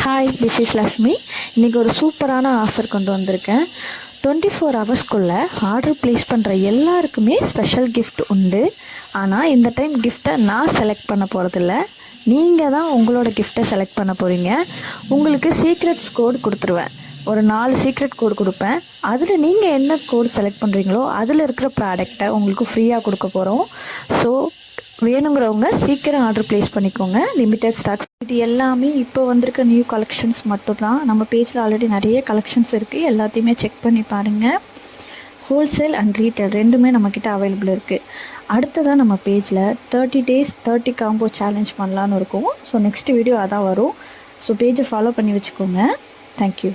Hi, this is Lakshmi. இன்றைக்கி ஒரு சூப்பரான ஆஃபர் கொண்டு வந்திருக்கேன். 24 ஹவர்ஸ்க்குள்ளே ஆர்டர் ப்ளேஸ் பண்ணுற எல்லாருக்குமே ஸ்பெஷல் கிஃப்ட் உண்டு. ஆனால் இந்த டைம் கிஃப்ட்டை நான் செலக்ட் பண்ண போகிறதில்ல, நீங்கள் தான் உங்களோட கிஃப்ட்டை செலக்ட் பண்ண போகிறீங்க. உங்களுக்கு சீக்ரெட்ஸ் கோட் கொடுத்துருவேன். ஒரு 4 சீக்ரெட் கோடு கொடுப்பேன். அதில் நீங்கள் என்ன கோட் செலக்ட் பண்ணுறீங்களோ அதில் இருக்கிற ப்ராடக்டை உங்களுக்கு ஃப்ரீயாக கொடுக்க போகிறோம். ஸோ வேணுங்கிறவங்க சீக்கிரம் ஆர்டர் ப்ளேஸ் பண்ணிக்கோங்க. Limited stocks. இது எல்லாமே இப்போ வந்திருக்க நியூ கலெக்ஷன்ஸ் மட்டும்தான். நம்ம பேஜில் ஆல்ரெடி நிறைய கலெக்ஷன்ஸ் இருக்குது, எல்லாத்தையுமே செக் பண்ணி பாருங்கள். ஹோல்சேல் அண்ட் ரீட்டைல் ரெண்டுமே நம்மக்கிட்ட அவைலபிள் இருக்குது. அடுத்ததாக நம்ம பேஜில் 30 days 30 காம்போ சேலஞ்ச் பண்ணலான்னு இருக்கும். ஸோ நெக்ஸ்ட் வீடியோ அதான் வரும். ஸோ பேஜை ஃபாலோ பண்ணி வச்சுக்கோங்க. தேங்க்யூ.